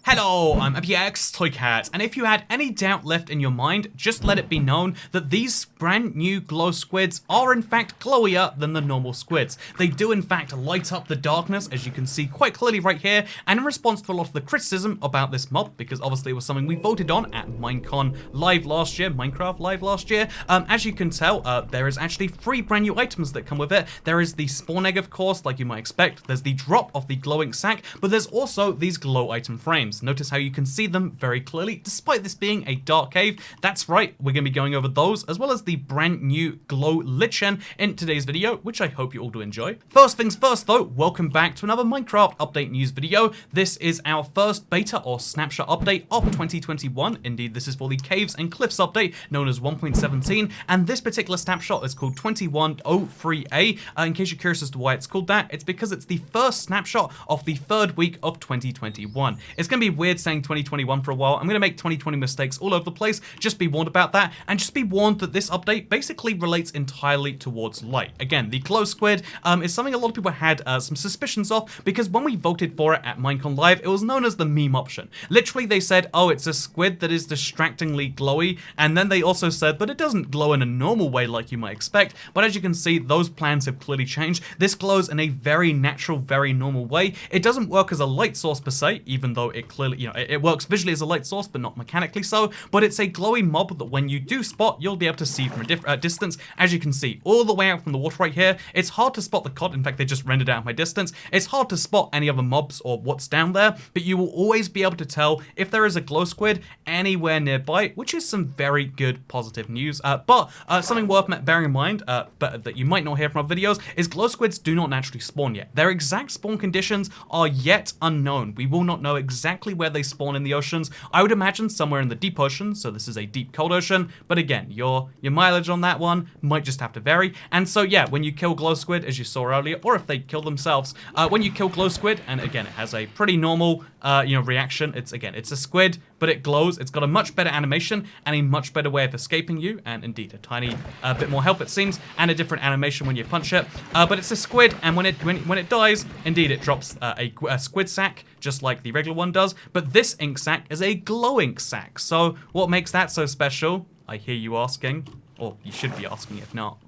Hello, I'm MPX Toycat, and if you had any doubt left in your mind, just let it be known that these brand new glow squids are in fact glowier than the normal squids. They do in fact light up the darkness, as you can see quite clearly right here, and in response to a lot of the criticism about this mob, because obviously it was something we voted on at Minecon Live last year, Minecraft Live last year, as you can tell, there is actually 3 brand new items that come with it. There is the spawn egg, of course, like you might expect, there's the drop of the glowing sack, but there's also these glow item frames. Notice how you can see them very clearly, despite this being a dark cave. That's right, we're going to be going over those, as well as the brand new glow Lichen in today's video, which I hope you all do enjoy. First things first though, welcome back to another Minecraft update news video. This is our first beta or snapshot update of 2021. Indeed, this is for the Caves and Cliffs update, known as 1.17, and this particular snapshot is called 2103A. In case you're curious as to why it's called that, it's because it's the first snapshot of the 3rd week of 2021. It's going to be weird saying 2021 for a while. I'm going to make 2020 mistakes all over the place. Just be warned about that, and just be warned that this update basically relates entirely towards light. Again, the glow squid is something a lot of people had some suspicions of, because when we voted for it at Minecon Live, it was known as the meme option. Literally, they said, oh, it's a squid that is distractingly glowy, and then they also said, but it doesn't glow in a normal way like you might expect. But as you can see, those plans have clearly changed. This glows in a very natural, very normal way. It doesn't work as a light source per se, even though it clearly, it works visually as a light source, but not mechanically so. But it's a glowy mob that when you do spot, you'll be able to see from a distance. As you can see, all the way out from the water right here, it's hard to spot the cod. In fact, they just rendered out my distance. It's hard to spot any other mobs or what's down there, but you will always be able to tell if there is a glow squid anywhere nearby, which is some very good positive news. But something worth bearing in mind, but that you might not hear from our videos, is glow squids do not naturally spawn yet. Their exact spawn conditions are yet unknown. We will not know exactly where they spawn in the oceans. I would imagine somewhere in the deep ocean, so this is a deep cold ocean, but again, your mileage on that one might just have to vary. And so yeah, when you kill glow squid, as you saw earlier, or if they kill themselves, when you kill glow squid, and again, it has a pretty normal reaction. It's a squid, but it glows. It's got a much better animation and a much better way of escaping you, and indeed a tiny bit more health it seems, and a different animation when you punch it. But it's a squid, and when it dies, indeed it drops a squid sack, just like the regular one does. But this ink sack is a glow ink sack. So what makes that so special? I hear you asking, or you should be asking if not.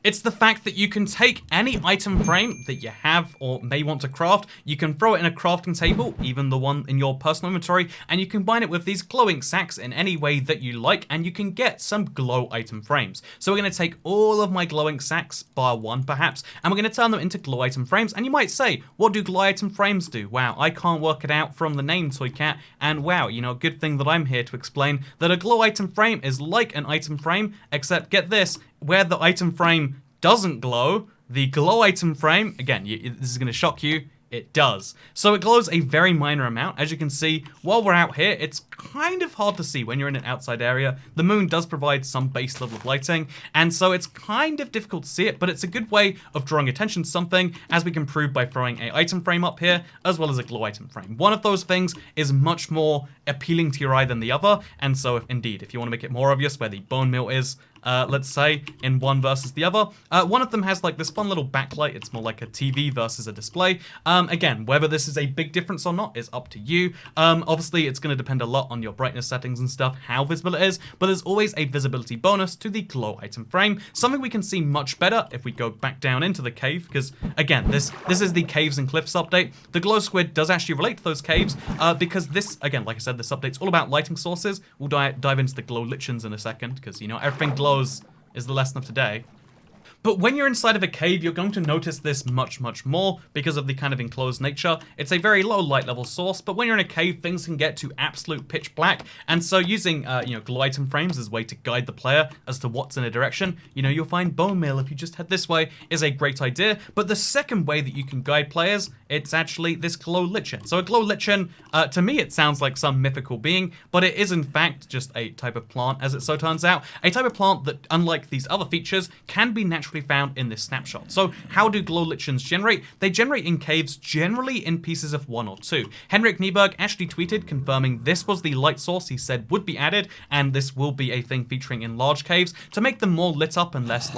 It's the fact that you can take any item frame that you have or may want to craft, you can throw it in a crafting table, even the one in your personal inventory, and you combine it with these glowing sacks in any way that you like, and you can get some glow item frames. So we're going to take all of my glowing sacks, bar one perhaps, and we're going to turn them into glow item frames. And you might say, what do glow item frames do? Wow, I can't work it out from the name Toycat, and wow, good thing that I'm here to explain that a glow item frame is like an item frame, except get this, where the item frame doesn't glow, the glow item frame, again, this is going to shock you, it does. So it glows a very minor amount. As you can see, while we're out here, it's kind of hard to see when you're in an outside area. The moon does provide some base level of lighting, and so it's kind of difficult to see it, but it's a good way of drawing attention to something, as we can prove by throwing an item frame up here, as well as a glow item frame. One of those things is much more appealing to your eye than the other, and so if you want to make it more obvious where the bone meal is, let's say, in one versus the other. One of them has like this fun little backlight. It's more like a TV versus a display. Again, whether this is a big difference or not is up to you. Obviously, it's going to depend a lot on your brightness settings and stuff, how visible it is, but there's always a visibility bonus to the glow item frame. Something we can see much better if we go back down into the cave, because again, this is the Caves and Cliffs update. The glow squid does actually relate to those caves, because this, again, like I said, this update's all about lighting sources. We'll dive into the glow lichens in a second, because, everything glows is the lesson of today. But when you're inside of a cave, you're going to notice this much, much more because of the kind of enclosed nature. It's a very low light level source, but when you're in a cave, things can get to absolute pitch black. And so using, glow item frames as a way to guide the player as to what's in a direction, you'll find bone meal if you just head this way is a great idea. But the second way that you can guide players, it's actually this glow lichen. So a glow lichen, to me, it sounds like some mythical being, but it is in fact just a type of plant, as it so turns out. A type of plant that, unlike these other features, can be naturally found in this snapshot. So how do glow lichens generate? They generate in caves, generally in pieces of 1 or 2. Henrik Nieberg actually tweeted confirming this was the light source he said would be added, and this will be a thing featuring in large caves to make them more lit up and less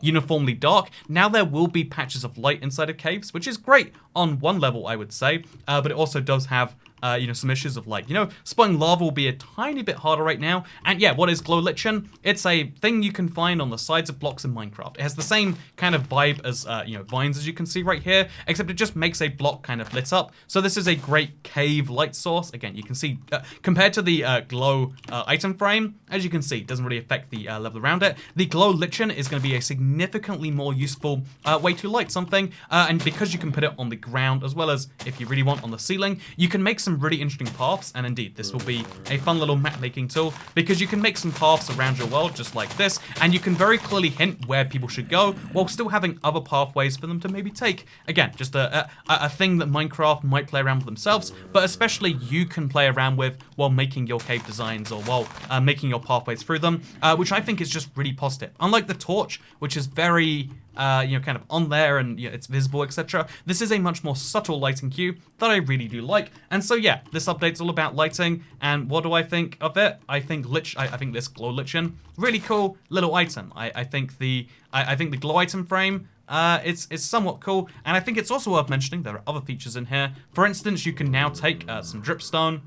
uniformly dark. Now there will be patches of light inside of caves, which is great on one level, I would say, but it also does have some issues of like, spawning lava will be a tiny bit harder right now. And yeah, what is glow lichen? It's a thing you can find on the sides of blocks in Minecraft. It has the same kind of vibe as, vines as you can see right here, except it just makes a block kind of lit up. So this is a great cave light source. Again, you can see, compared to the glow item frame, as you can see, it doesn't really affect the level around it. The glow lichen is going to be a significantly more useful way to light something, and because you can put it on the ground as well as, if you really want, on the ceiling, you can make some really interesting paths. And indeed, this will be a fun little map making tool, because you can make some paths around your world just like this, and you can very clearly hint where people should go while still having other pathways for them to maybe take. Again, just a thing that Minecraft might play around with themselves, but especially you can play around with while making your cave designs or while making your pathways through them, which I think is just really positive. Unlike the torch, which is very kind of on there and it's visible, etc. This is a much more subtle lighting cue that I really do like. And so yeah, this update's all about lighting. And what do I think of it? I think this glow lichen, really cool little item. I think the glow item frame, it's somewhat cool, and I think it's also worth mentioning there are other features in here. For instance, you can now take some dripstone.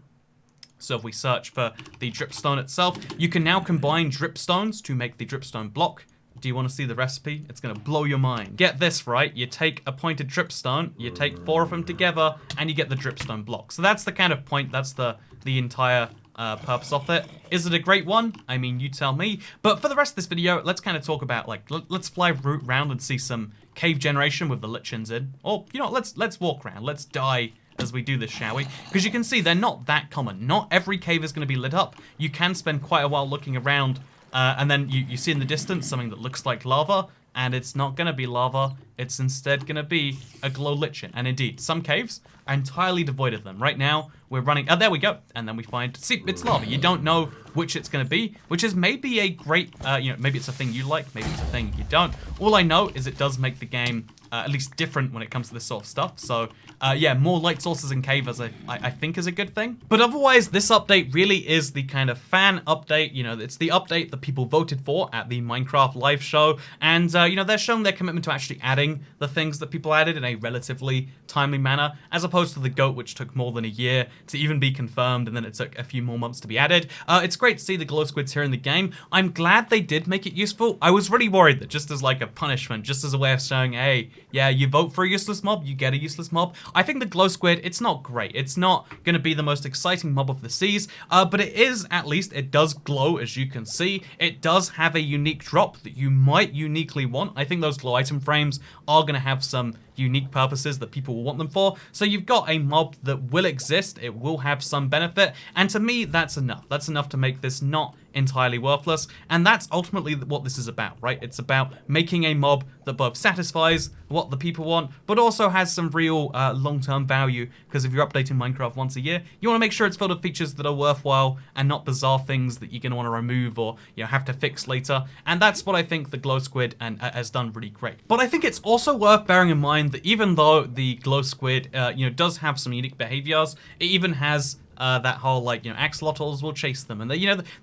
So if we search for the dripstone itself, you can now combine dripstones to make the dripstone block. Do you want to see the recipe? It's going to blow your mind. Get this right, you take a pointed dripstone, you take 4 of them together, and you get the dripstone block. So that's the kind of point, that's the entire purpose of it. Is it a great one? I mean, you tell me. But for the rest of this video, let's kind of talk about, like, let's fly around and see some cave generation with the lichens in. Or, let's walk around, let's die as we do this, shall we? Because you can see they're not that common. Not every cave is going to be lit up. You can spend quite a while looking around, and then you see in the distance something that looks like lava, and it's not going to be lava. It's instead going to be a glow lichen. And indeed, some caves are entirely devoid of them. Right now, we're running... Oh, there we go. And then we find... See, it's lava. You don't know which it's going to be, which is maybe a great... maybe it's a thing you like. Maybe it's a thing you don't. All I know is it does make the game at least different when it comes to this sort of stuff. So, yeah, more light sources in cave I think is a good thing. But otherwise, this update really is the kind of fan update. It's the update that people voted for at the Minecraft live show. And, they're showing their commitment to actually adding the things that people added in a relatively timely manner, as opposed to the GOAT, which took more than a year to even be confirmed, and then it took a few more months to be added. It's great to see the glow squids here in the game. I'm glad they did make it useful. I was really worried that just as like a punishment, just as a way of showing, hey, yeah, you vote for a useless mob, you get a useless mob. I think the glow squid, it's not great. It's not going to be the most exciting mob of the seas, but it is, at least, it does glow, as you can see. It does have a unique drop that you might uniquely want. I think those glow item frames are going to have some unique purposes that people will want them for. So you've got a mob that will exist, it will have some benefit, and to me, that's enough. That's enough to make this not entirely worthless, and that's ultimately what this is about, right? It's about making a mob that both satisfies what the people want, but also has some real long-term value, because if you're updating Minecraft once a year, you want to make sure it's filled with features that are worthwhile and not bizarre things that you're going to want to remove or have to fix later, and that's what I think the glow squid has done really great. But I think it's also worth bearing in mind that even though the glow squid does have some unique behaviors, it even has that whole, like, axolotls will chase them, and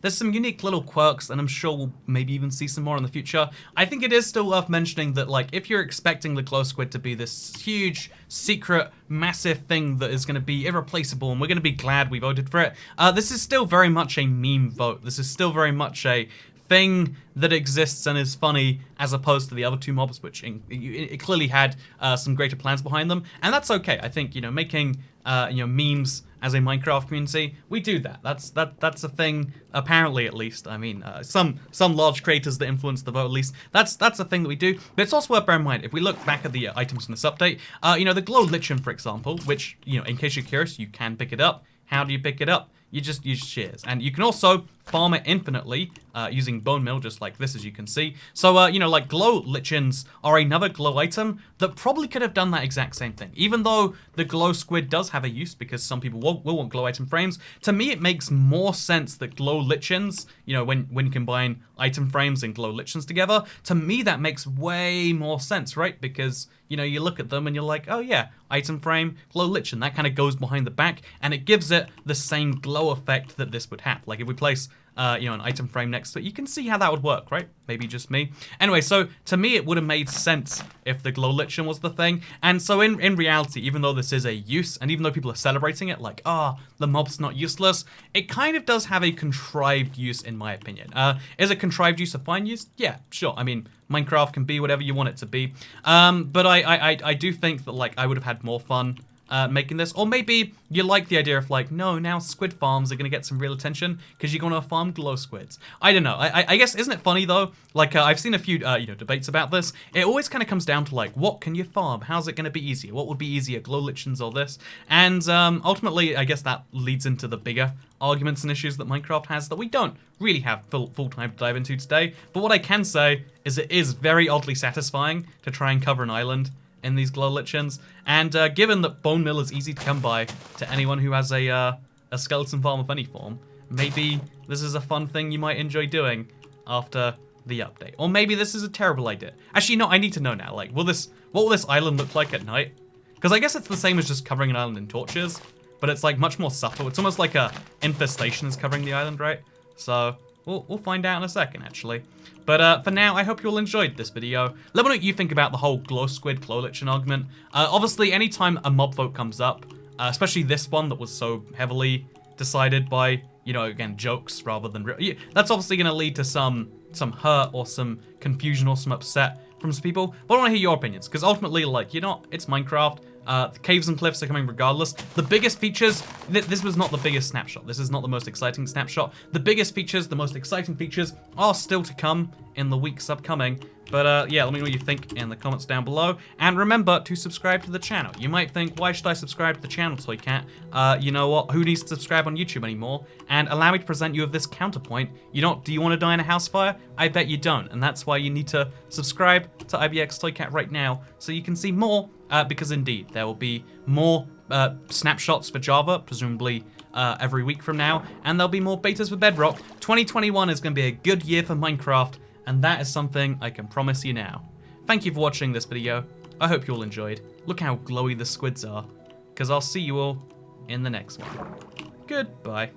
there's some unique little quirks, and I'm sure we'll maybe even see some more in the future. I think it is still worth mentioning that, like, if you're expecting the glow squid to be this huge, secret, massive thing that is going to be irreplaceable, and we're going to be glad we voted for it, this is still very much a meme vote. This is still very much a thing that exists and is funny, as opposed to the other two mobs, which it clearly had some greater plans behind them, and that's okay. I think making memes as a Minecraft community, we do that. That's a thing, apparently, at least. I mean, some large creators that influence the vote, at least, that's a thing that we do. But it's also worth bearing in mind, if we look back at the items in this update, the glow lichen, for example, which, in case you're curious, you can pick it up. How do you pick it up? You just use shears, and you can also farm it infinitely using bone meal, just like this, as you can see. So, like, glow lichens are another glow item that probably could have done that exact same thing. Even though the glow squid does have a use, because some people will want glow item frames, to me it makes more sense that glow lichens, when you combine item frames and glow lichens together, to me that makes way more sense, right? Because, you look at them and you're like, oh yeah, item frame, glow lichen, that kind of goes behind the back, and it gives it the same glow glow effect that this would have. Like if we place you know, an item frame next to it, you can see how that would work, right? Maybe just me. Anyway, so to me, it would have made sense if the glow lichen was the thing. And so in reality, even though this is a use, and even though people are celebrating it, like, the mob's not useless, it kind of does have a contrived use, in my opinion. Is a contrived use a fine use? Yeah, sure. I mean, Minecraft can be whatever you want it to be. But I do think that, like, I would have had more fun making this. Or maybe you like the idea of like, no, now squid farms are going to get some real attention because you're going to farm glow squids. I don't know. I guess, isn't it funny though? Like, I've seen a few, you know, debates about this. It always kind of comes down to like, what can you farm? How's it going to be easier? What would be easier, glow lichens or this? And ultimately, I guess that leads into the bigger arguments and issues that Minecraft has that we don't really have full time to dive into today. But what I can say is it is very oddly satisfying to try and cover an island in these glow lichens, and given that bone meal is easy to come by to anyone who has a skeleton farm of any form, maybe this is a fun thing you might enjoy doing after the update. Or maybe this is a terrible idea. Actually, no, I need to know now. Like, what will this island look like at night? Because I guess it's the same as just covering an island in torches, but it's like much more subtle. It's almost like a infestation is covering the island, right? So we'll find out in a second, actually. But for now, I hope you all enjoyed this video. Let me know what you think about the whole glow squid, glow lichen argument. Obviously, anytime a mob vote comes up, especially this one that was so heavily decided by, you know, again, jokes rather than real, that's obviously going to lead to some hurt or some confusion or some upset from some people. But I want to hear your opinions, because ultimately, like, you know, it's Minecraft. The caves and cliffs are coming regardless. The biggest features, this was not the biggest snapshot. This is not the most exciting snapshot. The biggest features, the most exciting features are still to come in the weeks upcoming. But yeah, let me know what you think in the comments down below. And remember to subscribe to the channel. You might think, why should I subscribe to the channel, Toy Cat? You know what? Who needs to subscribe on YouTube anymore? And allow me to present you with this counterpoint. Do you want to die in a house fire? I bet you don't. And that's why you need to subscribe to IBX Toy Cat right now, so you can see more, because indeed, there will be more snapshots for Java, presumably every week from now. And there'll be more betas for Bedrock. 2021 is going to be a good year for Minecraft. And that is something I can promise you now. Thank you for watching this video. I hope you all enjoyed. Look how glowy the squids are. Because I'll see you all in the next one. Goodbye.